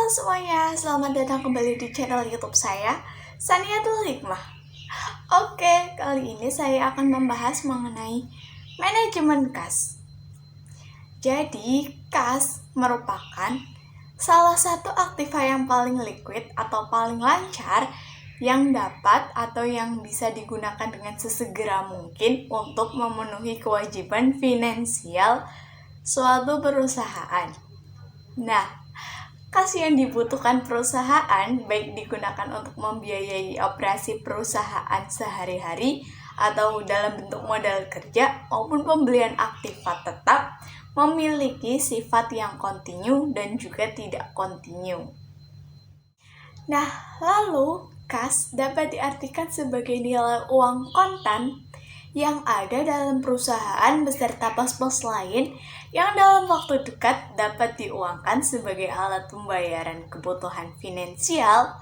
Halo semuanya, selamat datang kembali di channel YouTube saya, Saniatul Hikmah. Oke, kali ini saya akan membahas mengenai manajemen kas. Jadi, kas merupakan salah satu aktiva yang paling liquid atau paling lancar yang dapat atau yang bisa digunakan dengan sesegera mungkin untuk memenuhi kewajiban finansial suatu perusahaan. Nah, kas yang dibutuhkan perusahaan baik digunakan untuk membiayai operasi perusahaan sehari-hari atau dalam bentuk modal kerja maupun pembelian aktiva tetap memiliki sifat yang kontinu dan juga tidak kontinu. Nah, lalu kas dapat diartikan sebagai nilai uang kontan yang ada dalam perusahaan beserta pos-pos lain yang dalam waktu dekat dapat diuangkan sebagai alat pembayaran kebutuhan finansial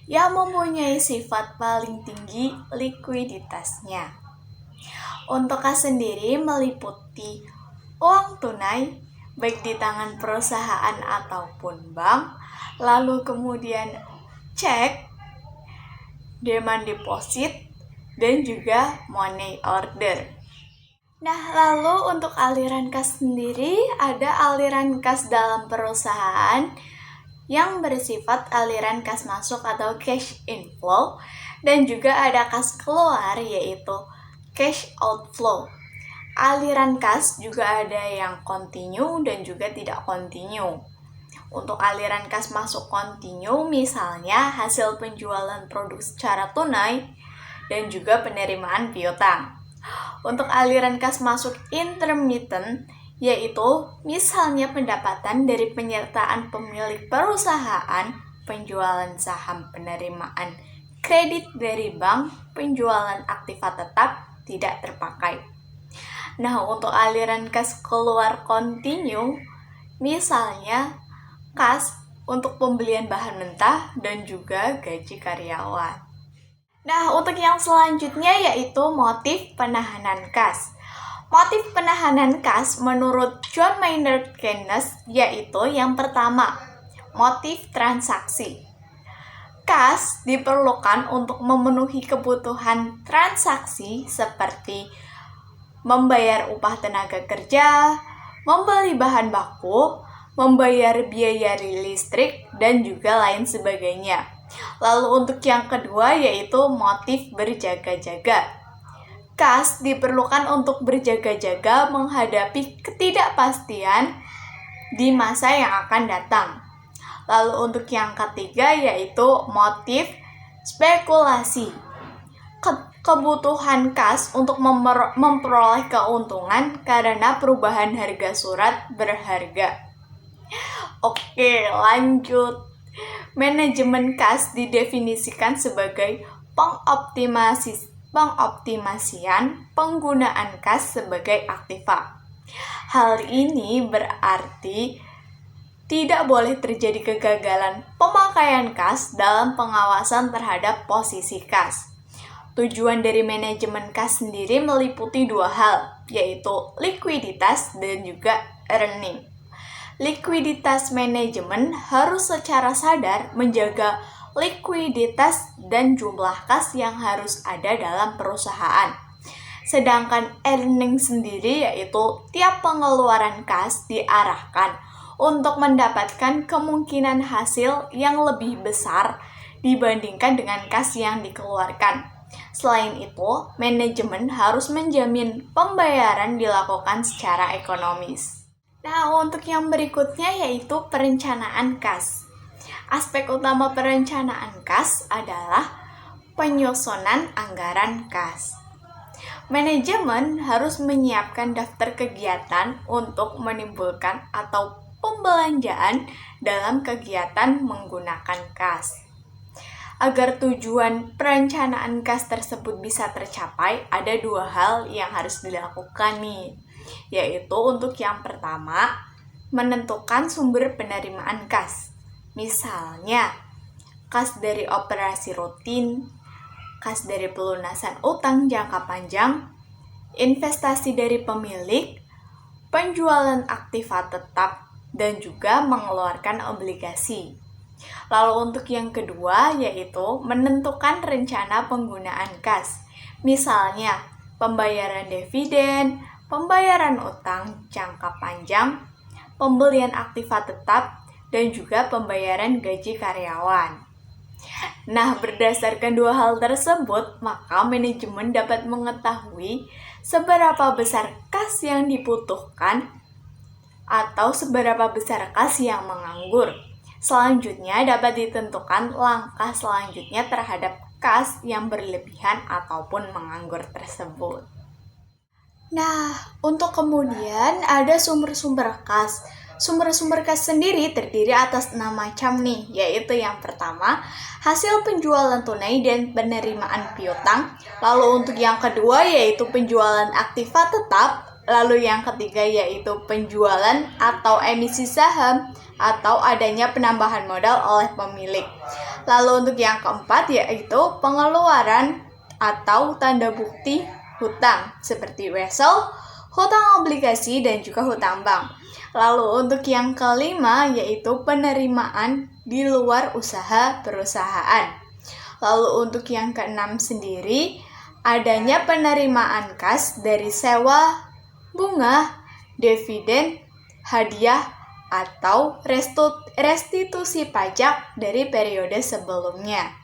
yang mempunyai sifat paling tinggi likuiditasnya. Untuk kas sendiri meliputi uang tunai baik di tangan perusahaan ataupun bank, lalu kemudian cek, demand deposit, dan juga money order. Nah, lalu untuk aliran kas sendiri, ada aliran kas dalam perusahaan yang bersifat aliran kas masuk atau cash inflow, dan juga ada kas keluar yaitu cash outflow. Aliran kas juga ada yang kontinu dan juga tidak kontinu. Untuk aliran kas masuk kontinu, misalnya hasil penjualan produk secara tunai dan juga penerimaan piutang. Untuk aliran kas masuk intermittent, yaitu misalnya pendapatan dari penyertaan pemilik perusahaan, penjualan saham, penerimaan kredit dari bank, penjualan aktiva tetap tidak terpakai. Nah, untuk aliran kas keluar kontinu, misalnya kas untuk pembelian bahan mentah dan juga gaji karyawan. Nah, untuk yang selanjutnya yaitu motif penahanan kas. Motif penahanan kas menurut John Maynard Keynes yaitu yang pertama, motif transaksi. Kas diperlukan untuk memenuhi kebutuhan transaksi seperti membayar upah tenaga kerja, membeli bahan baku, membayar biaya listrik, dan juga lain sebagainya. Lalu untuk yang kedua yaitu motif berjaga-jaga. Kas diperlukan untuk berjaga-jaga menghadapi ketidakpastian di masa yang akan datang. Lalu untuk yang ketiga yaitu motif spekulasi. Kebutuhan kas untuk memperoleh keuntungan karena perubahan harga surat berharga. Oke, lanjut. Manajemen kas didefinisikan sebagai pengoptimasian penggunaan kas sebagai aktiva. Hal ini berarti tidak boleh terjadi kegagalan pemakaian kas dalam pengawasan terhadap posisi kas. Tujuan dari manajemen kas sendiri meliputi dua hal, yaitu likuiditas dan juga earning. Likuiditas manajemen harus secara sadar menjaga likuiditas dan jumlah kas yang harus ada dalam perusahaan. Sedangkan earning sendiri yaitu tiap pengeluaran kas diarahkan untuk mendapatkan kemungkinan hasil yang lebih besar dibandingkan dengan kas yang dikeluarkan. Selain itu, manajemen harus menjamin pembayaran dilakukan secara ekonomis. Nah, untuk yang berikutnya yaitu perencanaan kas. Aspek utama perencanaan kas adalah penyusunan anggaran kas. Manajemen harus menyiapkan daftar kegiatan untuk menimbulkan atau pembelanjaan dalam kegiatan menggunakan kas. Agar tujuan perencanaan kas tersebut bisa tercapai, ada dua hal yang harus dilakukan nih. Yaitu untuk yang pertama, menentukan sumber penerimaan kas. Misalnya, kas dari operasi rutin, kas dari pelunasan utang jangka panjang, investasi dari pemilik, penjualan aktiva tetap, dan juga mengeluarkan obligasi. Lalu untuk yang kedua yaitu menentukan rencana penggunaan kas. Misalnya, pembayaran dividen, pembayaran utang jangka panjang, pembelian aktiva tetap, dan juga pembayaran gaji karyawan. Nah, berdasarkan dua hal tersebut, maka manajemen dapat mengetahui seberapa besar kas yang dibutuhkan atau seberapa besar kas yang menganggur. Selanjutnya dapat ditentukan langkah selanjutnya terhadap kas yang berlebihan ataupun menganggur tersebut. Nah, untuk kemudian ada sumber-sumber kas. Sumber-sumber kas sendiri terdiri atas 6 macam nih, yaitu yang pertama, hasil penjualan tunai dan penerimaan piutang. Lalu untuk yang kedua yaitu penjualan aktiva tetap. Lalu yang ketiga yaitu penjualan atau emisi saham atau adanya penambahan modal oleh pemilik. Lalu untuk yang keempat yaitu pengeluaran atau tanda bukti hutang seperti wesel, hutang obligasi, dan juga hutang bank. Lalu untuk yang kelima yaitu penerimaan di luar usaha perusahaan. Lalu untuk yang keenam sendiri adanya penerimaan kas dari sewa, bunga, dividen, hadiah, atau restitusi pajak dari periode sebelumnya.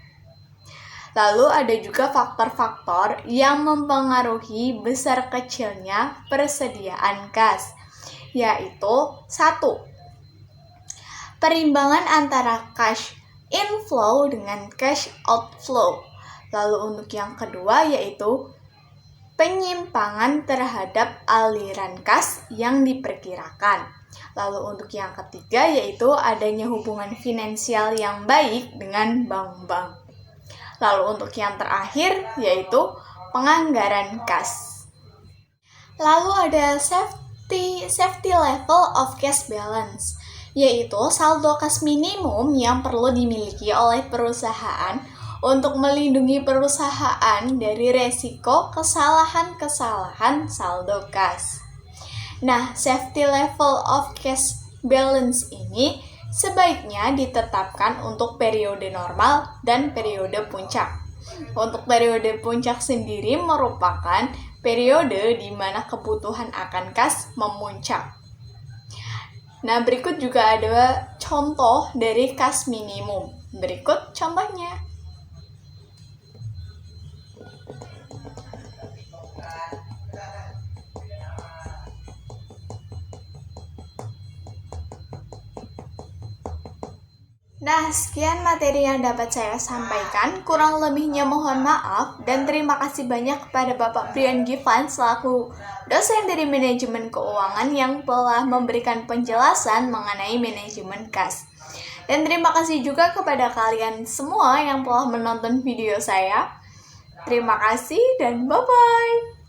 Lalu ada juga faktor-faktor yang mempengaruhi besar kecilnya persediaan kas, yaitu 1. Perimbangan antara cash inflow dengan cash outflow. Lalu untuk yang kedua yaitu penyimpangan terhadap aliran kas yang diperkirakan. Lalu untuk yang ketiga yaitu adanya hubungan finansial yang baik dengan bank-bank. Lalu untuk yang terakhir yaitu penganggaran kas. Lalu ada safety level of cash balance, yaitu saldo kas minimum yang perlu dimiliki oleh perusahaan untuk melindungi perusahaan dari resiko kesalahan-kesalahan saldo kas. Nah, safety level of cash balance ini sebaiknya ditetapkan untuk periode normal dan periode puncak. Untuk periode puncak sendiri merupakan periode di mana kebutuhan akan kas memuncak. Nah, berikut juga ada contoh dari kas minimum. Berikut contohnya. Nah, sekian materi yang dapat saya sampaikan. Kurang lebihnya mohon maaf dan terima kasih banyak kepada Bapak Brian Givan selaku dosen dari manajemen keuangan yang telah memberikan penjelasan mengenai manajemen kas. Dan terima kasih juga kepada kalian semua yang telah menonton video saya. Terima kasih dan bye-bye.